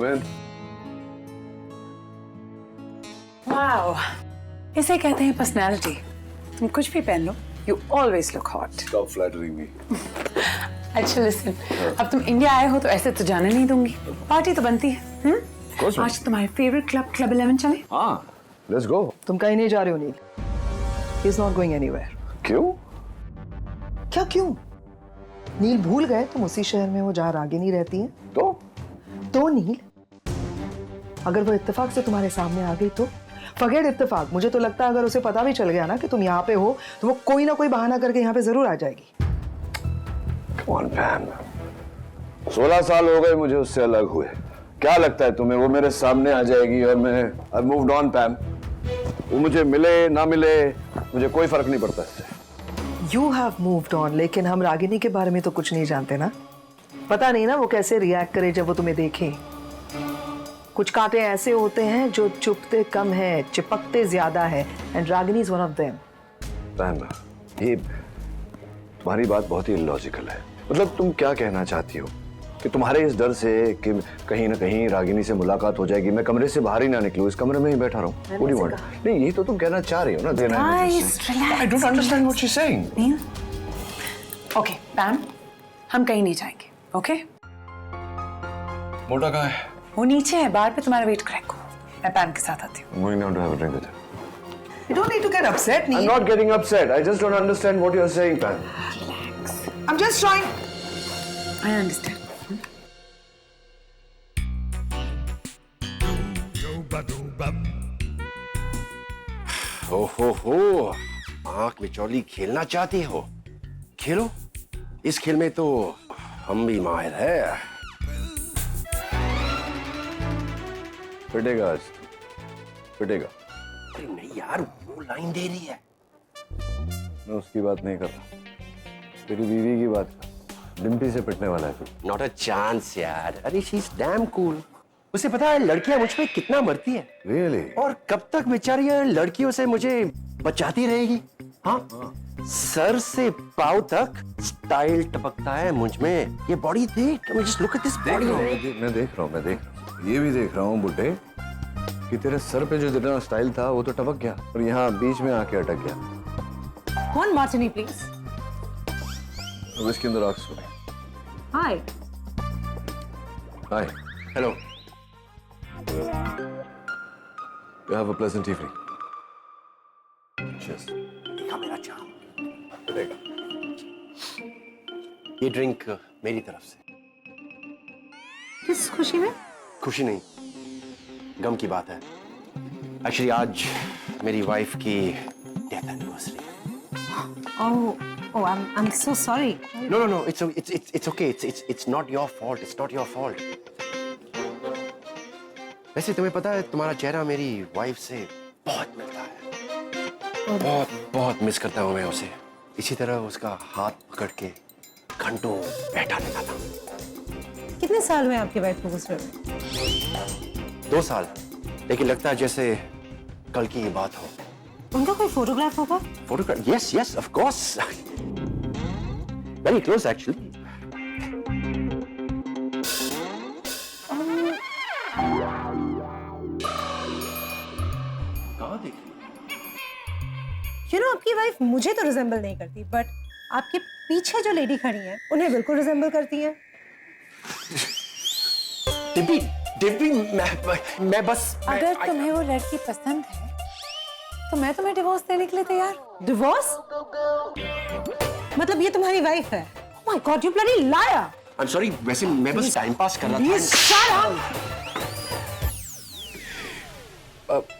Come in. Wow, इसे कहते हैं पर्सनालिटी। तुम कुछ भी पहन लो, you always look hot. Stop flattering me. अच्छा लिसन, अब तुम इंडिया आए हो तो ऐसे तो जाने नहीं दूंगी। पार्टी तो बनती है। आज तुम्हारे फेवरेट क्लब 11 चले? हाँ, let's go. तुम कहीं नहीं जा रहे हो नील। He is not going anywhere. क्यों? क्या क्यों? नील भूल गए तुम उसी शहर में हो जहाँ रागिनी रहती है? तो नील, अगर वो इत्तेफाक से तुम्हारे सामने आ गई तो? फगेट इत्तेफाक, मुझे तो लगता है अगर उसे पता भी चल गया ना कि तुम यहाँ पे हो तो वो कोई ना कोई बहाना करके यहाँ पे जरूर आ जाएगी। Come on, Pam. 16 साल हो गए मुझे उससे अलग हुए। क्या लगता है तुम्हें वो मेरे सामने आ जाएगी और मैं I've moved on, Pam. वो मुझे मिले ना मिले मुझे कोई फर्क नहीं पड़ता इससे। You have moved on, लेकिन हम रागिनी के बारे में तो कुछ नहीं जानते ना। पता नहीं ना वो कैसे रिएक्ट करे जब वो तुम्हें देखे। कुछ कांटे ऐसे होते हैं जो चुभते कम है, चिपकते ज्यादा है, and Ragini is one of them. Pam, ये तुम्हारी बात बहुत ही इलॉजिकल है। मतलब तुम क्या कहना चाहती हो कि तुम्हारे इस डर से कि कहीं ना कहीं रागिनी से मुलाकात हो जाएगी मैं कमरे से बाहर ही ना निकलूं, इस कमरे में ही बैठा रहूं? What do you want? नहीं, यही तो तुम कहना चाह रही हो ना। Guys, relax. I don't understand what she's saying. Okay, Pam, हम कहीं नहीं जाएंगे, ओके? मोटा कहाँ है? वो नीचे है, बाहर पे तुम्हारा वेट करेगा। मैं पैम के साथ आती हूँ। I'm going now to have a drink with her. You don't need to get upset, I'm Neil. not getting upset. I just don't understand what you're saying, Pam. I'm just trying. I understand. हो आंख मिचौली खेलना चाहती हो? खेलो, इस खेल में तो हम भी माहिर है। पिटेगा आज, पिटेगा। अरे नहीं यार, वो लाइन दे रही है। मैं उसकी बात नहीं कर रहा, तेरी बीवी की बात कर। डिम्पी से पिटने वाला है तू। नॉट अ चांस यार। अरे शी इज डैम कूल। उसे पता है लड़कियां मुझ पे कितना मरती है। Really? और कब तक बेचारी लड़कियों से मुझे बचाती रहेगी? हाँ, सर से पाँव तक स्टाइल टपकता है मुझ में। ये बॉडी देख, just look at this body. मैं देख रहा हूँ। ये भी देख रहा हूँ बुड्ढे कि तेरे सर पे जो जितना स्टाइल था वो तो टपक गया और यहाँ बीच में आके अटक गया। One martini, please. अब इसके अंदर आग सुने। Hi. Hi. Hello. You have a pleasant evening. Cheers. देखा मेरा चाम? पिटेगा। ये ड्रिंक मेरी तरफ से। किस खुशी में? खुशी नहीं, गम की बात है। एक्चुअली आज मेरी वाइफ की डेथ एनिवर्सरी है। Oh, I'm so sorry. No, it's okay. It's not your fault. It's not your fault. वैसे तुम्हें पता है तुम्हारा चेहरा मेरी वाइफ से बहुत मिलता है। बहुत मिस करता हूँ मैं उसे। इसी तरह उसका हाथ पकड़ के घंटों बैठा रहता था। कितने साल हुए आपकी वाइफ को गुजरे हुए? 2 साल, लेकिन लगता है जैसे कल की ये बात हो। उनका कोई फोटोग्राफ होगा? Photograph? Yes, of course. Very close actually. आपकी वाइफ मुझे तो रिजेंबल नहीं करती, बट आपके पीछे जो लेडी खड़ी हैं उन्हें बिल्कुल रिजेंबल करती हैं। डिम्पी, मैं बस अगर तुम्हें वो लड़की पसंद है तो मैं तुम्हें डिवोर्स देने के लिए तैयार। डिवोर्स? मतलब ये तुम्हारी वाइफ है? Oh my God, you bloody liar! I'm sorry, वैसे मैं बस टाइम पास कर रहा था। Please shut up!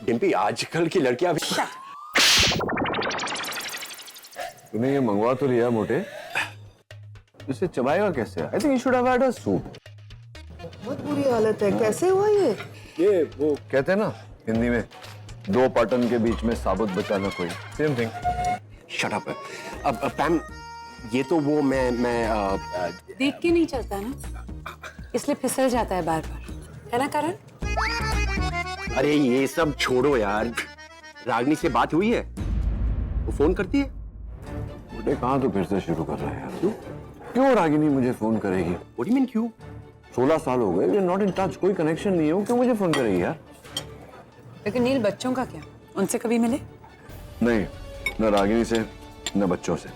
डिम्पी, आजकल की लड़कियां तूने ये मंगवा तो लिया मोटे, इसे चबाएगा कैसे? I think you should have had a soup. बहुत बुरी हालत है, कैसे हुआ ये? वो कहते हैं ना हिंदी में, 2 पाटन के बीच में साबुत बचाना कोई, सेम थिंग। Shut up. अब पैम, ये तो वो मैं देख के नहीं चलता ना, इसलिए फिसल जाता है बार बार, है ना करण? अरे ये सब छोड़ो यार, रागिनी से बात हुई है? वो फोन करती है? बेटे कहाँ तो फिर से शुरू कर रहा है यार? क्यों रागिनी मुझे फोन करेगी? What do you mean क्यों? 16 साल हो गए, we are not in touch, कोई कनेक्शन नहीं है, वो क्यों मुझे फोन करेगी यार? लेकिन नील, बच्चों का क्या? उनसे कभी मिले? नहीं, न रागिनी से न बच्चों से।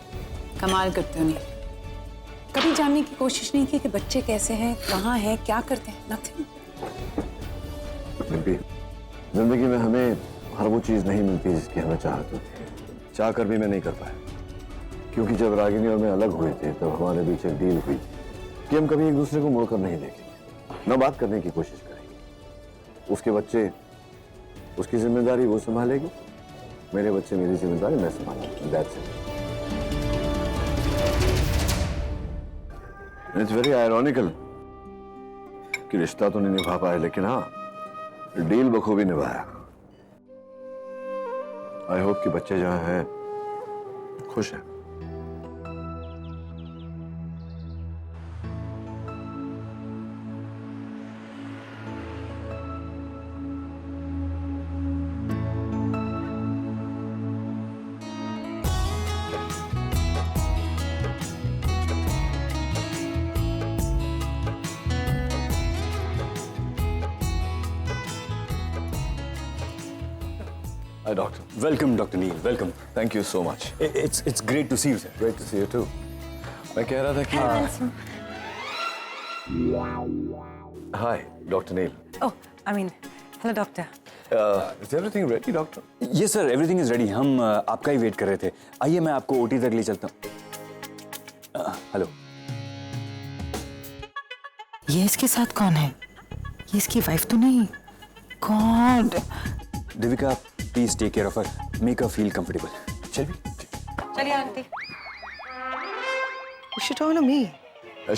कमाल करते हो नील, कभी जानने की कोशिश नहीं की कि बच्चे कैसे हैं, कहाँ हैं, क्या करते हैं? नथिंग। जिंदगी में हमें हर वो चीज नहीं मिलती जिसकी हमें चाहत होती है, चाह कर भी मैं नहीं कर पाया, क्योंकि जब रागिनी और मैं अलग हुए थे तब हमारे बीच एक डील हुई कि हम कभी एक दूसरे को मुड़कर नहीं देखेंगे, न बात करने की कोशिश करेंगे। उसके बच्चे उसकी जिम्मेदारी वो संभालेगी, मेरे बच्चे मेरी जिम्मेदारी मैं संभालूंगा। That's it. It's very ironical कि रिश्ता तो नहीं निभा पाए, लेकिन हाँ डील बखूबी निभाया। आई होप कि बच्चे जहां हैं खुश हैं। Hi, doctor. Welcome, Dr. Neil. Welcome. Thank you so much. It's great to see you, sir. Great to see you too. मैं कह रहा था कि Hi, Dr. Neil. Oh, I mean, hello, doctor. Is everything ready, doctor? Yes, sir. Everything is ready. हम आपका ही wait कर रहे थे। आइए मैं आपको ओटी तक ले चलता हूँ। हेलो। ये इसके साथ कौन है? ये इसकी वाइफ तो नहीं? God. Devika, please take care of her, make her feel comfortable. चल भी। चलिए aunty. You should talk to me.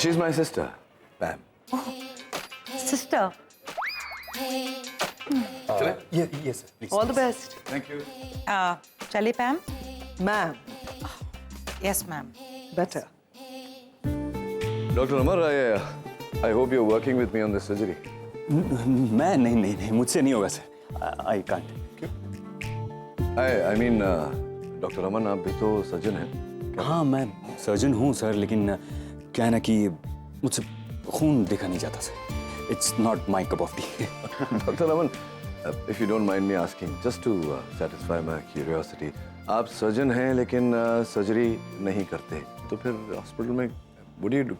She's my sister, Pam. Sister. Yes, sir. Please. All the best. Thank you. चलिए Pam. Ma'am, yes ma'am. better. Dr. Amar, I hope you're working with me on this surgery. मैं नहीं मुझसे नहीं होगा sir. I can't. I mean, Dr. Aman, आप भी तो surgeon हैं। हाँ मैं सर्जन हूँ सर, लेकिन क्या है ना कि मुझसे खून देखा नहीं जाता sir. It's not my cup of T. Dr. Aman, if you don't mind me asking, just to satisfy my curiosity, आप सर्जन हैं लेकिन सर्जरी नहीं करते, तो फिर हॉस्पिटल में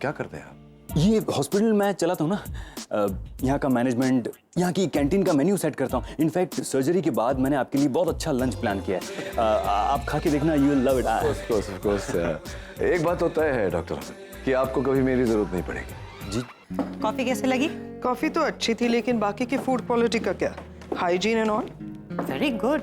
क्या करते हैं आप? ये हॉस्पिटल मैं चलाता हूँ ना, यहाँ का मैनेजमेंट, यहाँ की कैंटीन का मेन्यू सेट करता हूँ। इनफैक्ट सर्जरी के बाद मैंने आपके लिए बहुत अच्छा लंच प्लान किया है, आप खा के देखना, you will love it. Of course. एक बात तो तय है डॉक्टर कि आपको कभी मेरी जरूरत नहीं पड़ेगी। जी। कॉफी कैसे लगी? कॉफी तो अच्छी थी, लेकिन बाकी की फूड क्वालिटी का क्या? Hygiene and all? Very good.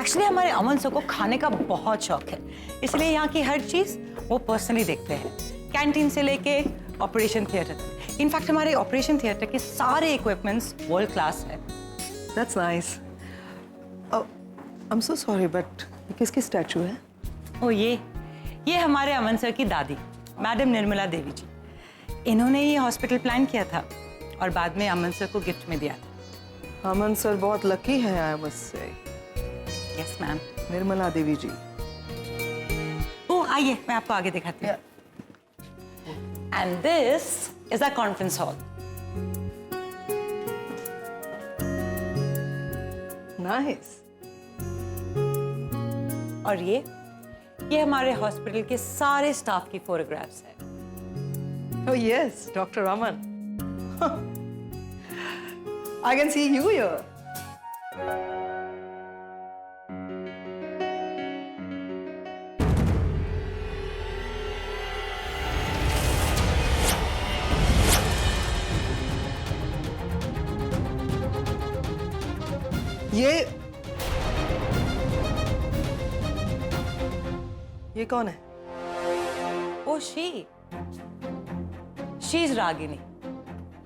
Actually हमारे अमन सर को खाने का बहुत शौक है, इसलिए यहाँ की हर चीज वो पर्सनली देखते हैं, कैंटीन से लेके ऑपरेशन थिएटर तक। इनफैक्ट हमारे ऑपरेशन थिएटर के सारे इक्विपमेंट्स वर्ल्ड क्लास है। That's nice. Oh, I'm so sorry, but ये किसकी स्टैचू है? ओ ये हमारे अमन सर की दादी, मैडम निर्मला देवी जी। इन्होंने ये हॉस्पिटल प्लान किया था और बाद में अमन सर को गिफ्ट में दिया था। अमन सर बहुत लकी है, I must say. Yes ma'am. Nirmala Devi ji. ओ आइए मैं आपको आगे दिखाती हूँ। And this is a conference hall. Nice. और ये हमारे हॉस्पिटल के सारे स्टाफ की फोटोग्राफ्स हैं। Oh yes, Dr. Aman. I can see you here. ये कौन है? ओ शी इज रागिनी,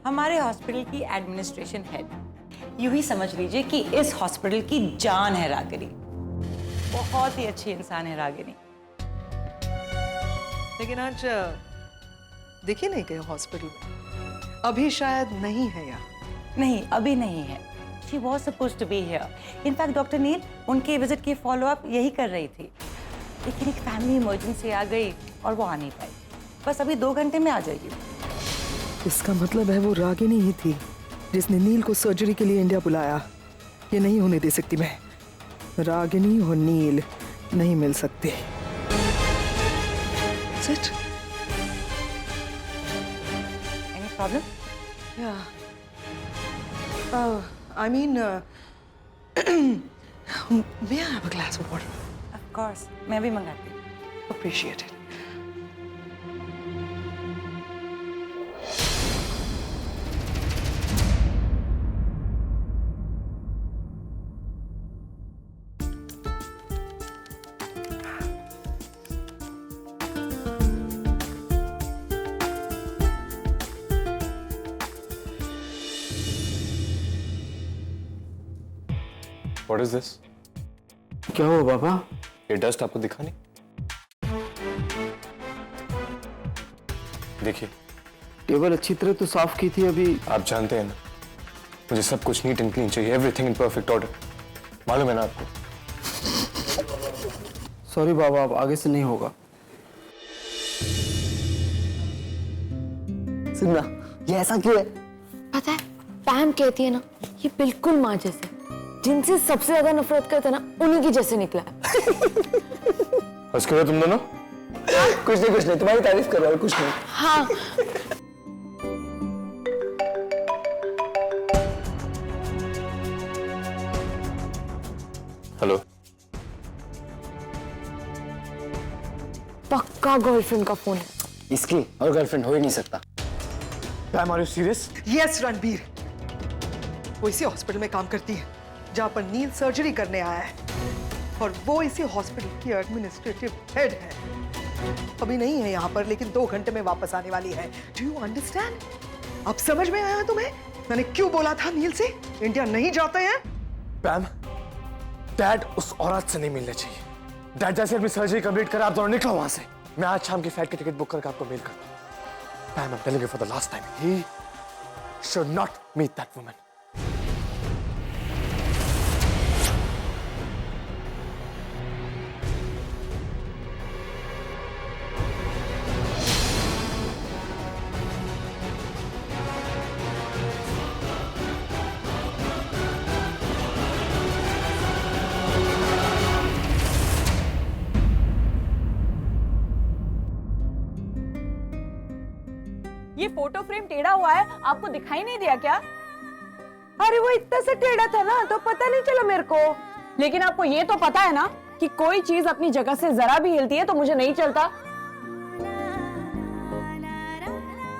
हमारे हॉस्पिटल की एडमिनिस्ट्रेशन हेड। यूं ही समझ लीजिए कि इस हॉस्पिटल की जान है रागिनी। बहुत ही अच्छी इंसान है रागिनी। लेकिन आज दिखी नहीं गए हॉस्पिटल में, अभी शायद नहीं है यहाँ। नहीं अभी नहीं है। She was suppose to be here. In fact doctor Neil उनके विजिट की फॉलोअप यही कर रही थी, लेकिन एक फैमिली इमरजेंसी आ गई और वो आ नहीं पाई। बस अभी 2 घंटे में आ जाएगी। इसका मतलब है वो रागिनी ही थी जिसने नील को सर्जरी के लिए इंडिया बुलाया। ये नहीं होने दे सकती मैं। रागिनी और नील नहीं मिल सकते। Sit. Any problem? Yeah. I mean, may I have a glass of water? Of course. मैं भी मंगाती हूँ. Appreciate it. What is this? क्या हुआ पापा? ये डस्ट आपको दिखा नहीं? देखिए, टेबल अच्छी तरह तो साफ की थी अभी। आप जानते हैं ना, मुझे सब कुछ नीट एंड क्लीन चाहिए, एवरीथिंग इन परफेक्ट ऑर्डर। मालूम है ना आपको? सॉरी बाबा, अब आगे से नहीं होगा। सुनना, ये ऐसा क्यों है? पता है, पैम कहती है ना, ये बिल्कुल माँ जैसे, जिनसे सबसे ज्यादा नफरत करते हैं ना, उन्हीं की जैसे निकला है। उसके बाद तुम दोनों? कुछ नहीं, तुम्हारी तारीफ कर रहा हूँ, कुछ नहीं। हाँ। हेलो। पक्का गर्लफ्रेंड का फोन है। इसकी और गर्लफ्रेंड हो ही नहीं सकता। Pam, are you serious? Yes, Ranbir. वो इसी हॉस्पिटल में काम करती है जहाँ पर नील सर्जरी करने आया है, और वो इसी हॉस्पिटल की एडमिनिस्ट्रेटिव हेड है। अभी नहीं है यहाँ पर, लेकिन 2 घंटे में वापस आने वाली है। Do you understand? अब समझ में आया तुम्हें मैंने क्यों बोला था नील से इंडिया नहीं जाते हैं? पैम, डैड उस औरत से नहीं मिलना चाहिए। डैड जैसे अपनी सर्जरी कंप्लीट करा, आप दोनों निकलो वहां से। मैं आज शाम की फ्लाइट की टिकट बुक करके आपको मेल करता हूँ। Pam, I am telling you for the last time, he should not meet that woman. ये फोटो फ्रेम टेढ़ा हुआ है, आपको दिखाई नहीं दिया क्या? अरे वो इतना सा टेढ़ा था ना, तो पता नहीं चला मेरे को। लेकिन आपको ये तो पता है ना कि कोई चीज अपनी जगह से जरा भी हिलती है तो मुझे नहीं चलता।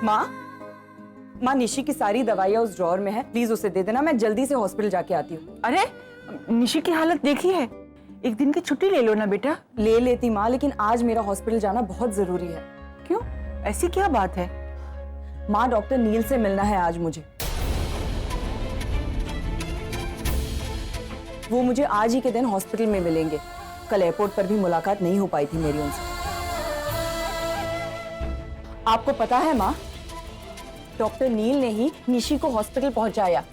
माँ, निशी की सारी दवाइयाँ उस ड्रॉअर में है, प्लीज उसे दे देना, मैं जल्दी से हॉस्पिटल जाके आती हूँ। अरे निशी की हालत देखी है, एक दिन की छुट्टी ले लो ना बेटा। ले लेती माँ, लेकिन आज मेरा हॉस्पिटल जाना बहुत जरूरी है। क्यों, ऐसी क्या बात है? माँ, डॉक्टर नील से मिलना है आज मुझे। वो मुझे आज ही के दिन हॉस्पिटल में मिलेंगे। कल एयरपोर्ट पर भी मुलाकात नहीं हो पाई थी मेरी उनसे। आपको पता है माँ, डॉक्टर नील ने ही निशी को हॉस्पिटल पहुंचाया।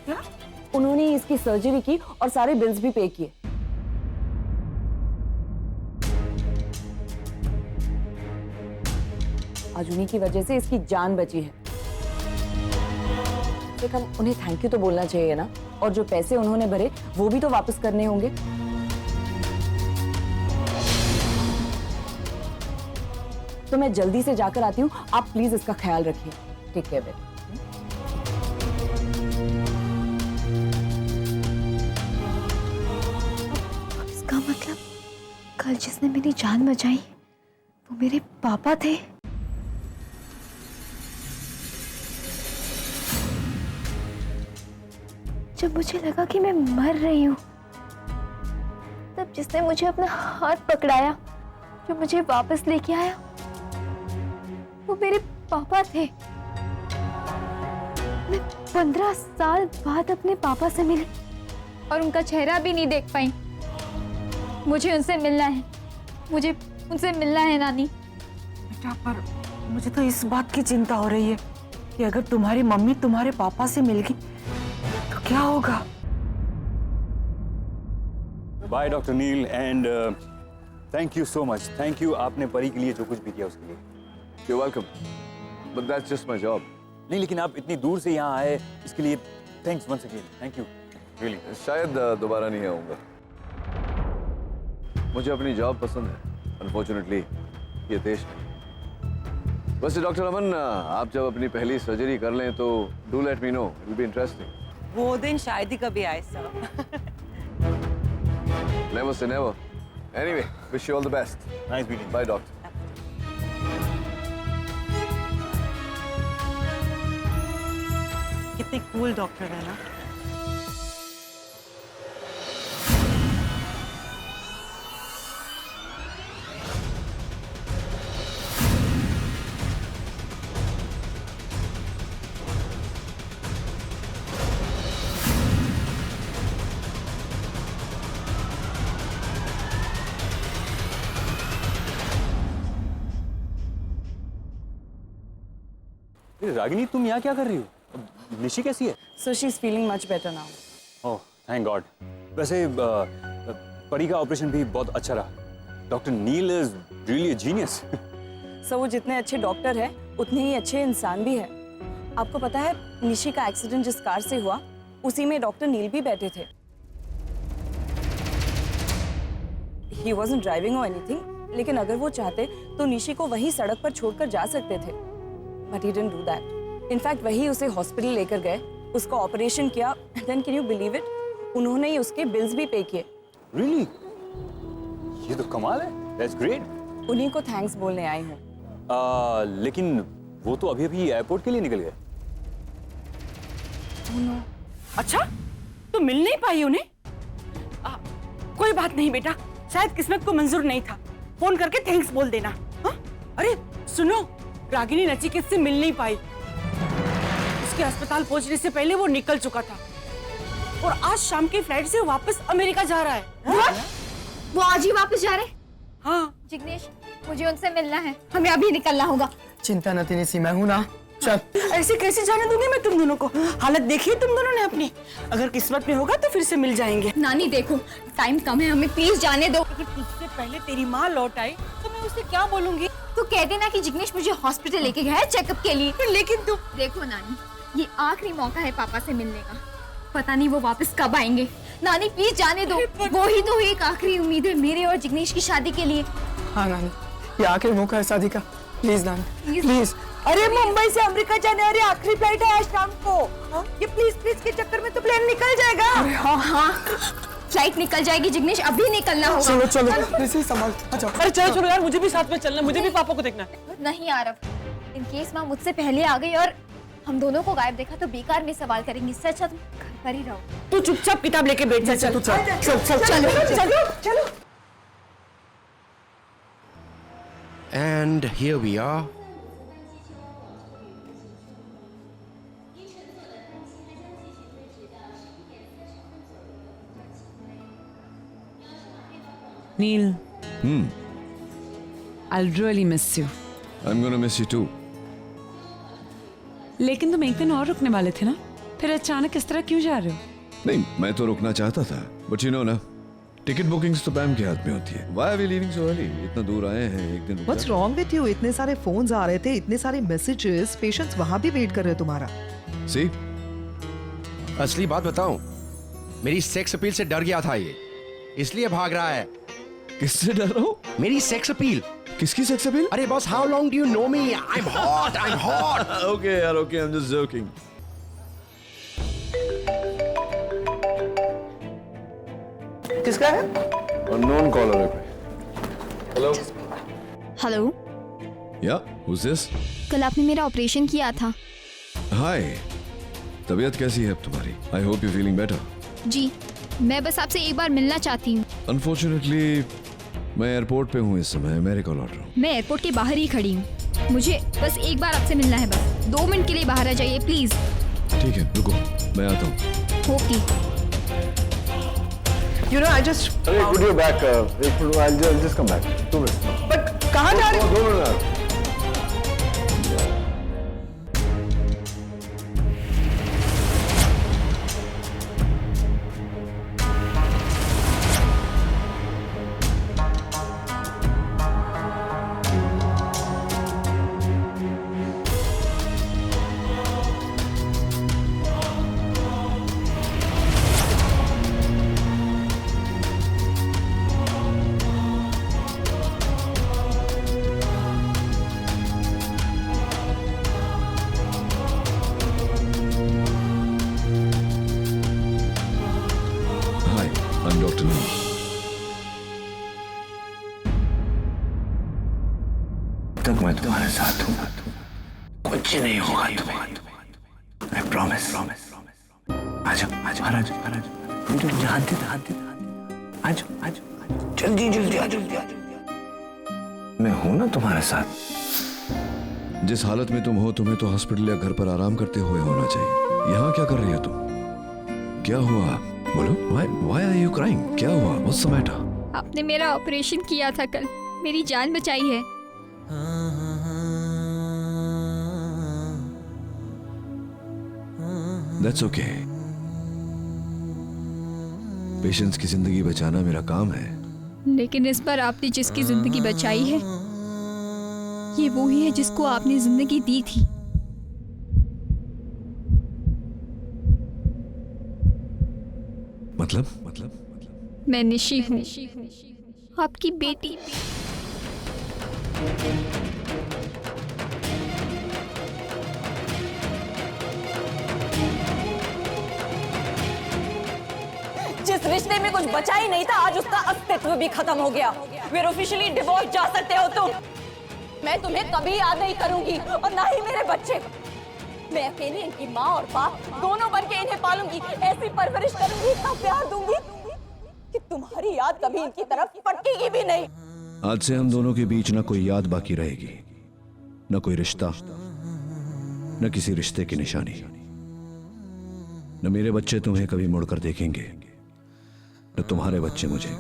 उन्होंने ही इसकी सर्जरी की और सारे बिल्स भी पे किए। आज उन्हीं की वजह से इसकी जान बची है। लेकिन उन्हें थैंक यू तो बोलना चाहिए ना, और जो पैसे उन्होंने भरे वो भी तो वापस करने होंगे। तो मैं जल्दी से जाकर आती हूँ, आप प्लीज इसका ख्याल रखिए। टेक केयर बेटा। इसका मतलब कल जिसने मेरी जान बचाई वो मेरे पापा थे। जब मुझे लगा कि मैं मर रही हूँ, तब जिसने मुझे अपना हाथ पकड़ाया, जो मुझे वापस लेके आया, वो मेरे पापा थे। मैं 15 साल बाद अपने पापा से मिली और उनका चेहरा भी नहीं देख पाई। मुझे उनसे मिलना है, मुझे उनसे मिलना है नानी। बेटा, पर मुझे तो इस बात की चिंता हो रही है कि अगर तुम्हारी मम्मी तुम्हारे पापा से मिल गई तो क्या होगा? Bye doctor Neil, and thank you so much. Thank you, आपने परी के लिए जो कुछ भी किया उसके लिए। You're welcome. But that's just my job. नहीं लेकिन आप इतनी दूर से यहाँ आए इसके लिए thanks once again, thank you really. शायद दोबारा नहीं आऊंगा। मुझे अपनी जॉब पसंद है, अनफॉर्चुनेटली ये देश नहीं। वैसे डॉक्टर अमन, आप जब अपनी पहली सर्जरी कर लें तो do let me know, it will be interesting. वो दिन शायद ही कभी आए sir. Never say never. Anyway, wish you all the best. Nice meeting. By doctor. कितने कूल डॉक्टर है ना। रागिनी, तुम यहाँ क्या कर रही हो? निशी कैसी है? So she's feeling much better now. Oh thank God. वैसे परी का ऑपरेशन भी बहुत अच्छा रहा। Doctor Neil is really a genius. So वो जितने अच्छे डॉक्टर है उतने ही अच्छे इंसान भी है। आपको पता है निशी का एक्सीडेंट जिस कार से हुआ उसी में डॉक्टर नील भी बैठे थे। He wasn't driving or anything, लेकिन अगर वो चाहते तो निशी को वही सड़क पर छोड़कर जा सकते थे। But he didn't do that. In fact, वही उसे हॉस्पिटल लेकर गए, उसका ऑपरेशन किया, and then can you believe it? उन्होंने ही उसके बिल्स भी पे किए। Really? ये तो कमाल है। That's great. उन्हीं को थैंक्स बोलने आई हूँ। लेकिन वो तो अभी एयरपोर्ट के लिए निकल गए। अच्छा, तो मिल नहीं पाई उन्हें? कोई बात नहीं बेटा, शायद किस्मत को मंजूर नहीं था। फोन करके थैंक्स बोल देना। हाँ? अरे सुनो, रागिनी नचिकेत से मिल नहीं पाई। उसके अस्पताल पहुंचने से पहले वो निकल चुका था और आज शाम की फ्लाइट से वापस अमेरिका जा रहा है। वो आज ही वापस जा रहे? हाँ। जिग्नेश, मुझे उनसे मिलना है, हमें अभी निकलना होगा। चिंता न निशी, मैं हूं ना। चल। ऐसे कैसे जाने दूंगी मैं तुम दोनों को? हालत देखी तुम दोनों ने अपनी। अगर किस्मत में होगा तो फिर से मिल जाएंगे। नानी देखो, टाइम कम है, हमें प्लीज जाने दो। अगर तुझसे पहले तेरी माँ लौट आई तो मैं उसे क्या बोलूंगी? तो कह देना कि जिग्नेश मुझे हॉस्पिटल लेके गया है चेकअप के लिए। लेकिन तुम देखो नानी, ये आखिरी मौका है पापा से मिलने का। पता नहीं वो वापस कब आएंगे। नानी प्लीज जाने दो, वो ही तो एक आखिरी उम्मीद है मेरे और जिग्नेश की शादी के लिए। हाँ नानी, ये आखिरी मौका है शादी का। प्लीज नानी, प्लीज। अरे मुंबई से अमेरिका जाने वाली आखिरी फ्लाइट है आज शाम को। ये प्लीज प्लीज के चक्कर में तो प्लेन निकल जाएगा। हाँ, फ्लाइट निकल जाएगी जिग्नेश, अभी निकलना होगा। चलो चलो, निशी संभाल। अरे चलो चलो यार, मुझे भी साथ में चलना, मुझे भी पापा को देखना है। नहीं आरव, इन केस माँ मुझसे पहले आ गई और हम दोनों को गायब देखा तो बेकार में सवाल करेंगे। इससे अच्छा तुम घर पर ही रहो। तू चुपचाप किताब लेके बैठ जा। चल चल चल चल चलो चलो चलो। And here we are. Neil. I'll really miss you. I'm gonna miss you too. लेकिन तुम एक दिन और रुकने वाले थे ना? फिर अचानक इस तरह क्यों जा रहे हो? नहीं, मैं तो रुकना चाहता था, बट यू नो ना, टिकट बुकिंग्स तो पैम के हाथ में होती है। Why are we leaving so early? इतना दूर आए हैं, एक दिन रुक What's जाते। wrong with you? इतने सारे फोन्स आ रहे थे, इतने सारे मैसेजेस, पेशेंट्स वहां भी वेट कर रहे हैं तुम्हारा। See? असली बात बताऊं, मेरी सेक्स अपील से डर गया था ये, इसलिए भाग रहा है। किससे डर रहा हूँ? मेरी सेक्स अपील। किसकी सेक्स अपील? अरे boss, how long do you know me? I am hot, I am hot. Okay यार, okay, I'm just joking. किसका है? Unknown caller है। Hello? Hello, Yeah, who's this? कल आपने मेरा ऑपरेशन किया था। Hi. तबीयत कैसी है अब तुम्हारी? I hope you're feeling better. जी, मैं बस आपसे एक बार मिलना चाहती हूँ। Unfortunately, मैं एयरपोर्ट पे हूँ इस समय, मेरे कॉल ऑर्डर हूँ। मैं एयरपोर्ट के बाहर ही खड़ी हूँ, मुझे बस एक बार आपसे मिलना है। बस 2 मिनट के लिए बाहर आ जाइए प्लीज। ठीक है, रुको, मैं आता हूँ। Okay. You know, I just. अरे, could you back? I'll just come back. 2 minutes. But कहाँ जा रहे हो? दोनों तक मैं तुम्हारे साथ हूँ कुछ नहीं होगा तुम्हें। I promise. आजो हाथ दे आजो जल्दी आजो। मैं हूं ना तुम्हारे साथ। जिस हालत में तुम हो तुम्हें तो हॉस्पिटल या घर पर आराम करते हुए होना चाहिए। यहाँ क्या कर रही हो तुम? क्या हुआ बोलो? Why are you crying? क्या हुआ? What's the matter? आपने मेरा ऑपरेशन किया था कल, मेरी जान बचाई है। That's okay. पेशेंट्स की जिंदगी बचाना मेरा काम है। लेकिन इस बार आपने जिसकी जिंदगी बचाई है, ये वो ही है जिसको आपने जिंदगी दी थी। मतलब मैं निशी हूँ, आपकी बेटी। जिस रिश्ते में कुछ बचा ही नहीं था, आज उसका अस्तित्व भी खत्म हो गया। वे ऑफिशियली डिवोर्स जा सकते हो तुम। मैं तुम्हें कभी याद नहीं करूंगी और ना ही मेरे बच्चे। मैं अकेले इनकी माँ और बाप दोनों बन के इन्हें पालूंगी, ऐसी परवरिश करूंगी, इतना प्यार दूंगी कि तुम्हारी याद कभी इनकी तरफ फटकेगी भी नहीं। आज से हम दोनों के बीच न कोई याद बाकी रहेगी, न कोई रिश्ता, न किसी रिश्ते की निशानी। न मेरे बच्चे तुम्हें कभी मुड़कर देखेंगे, न तुम्हारे बच्चे मुझे।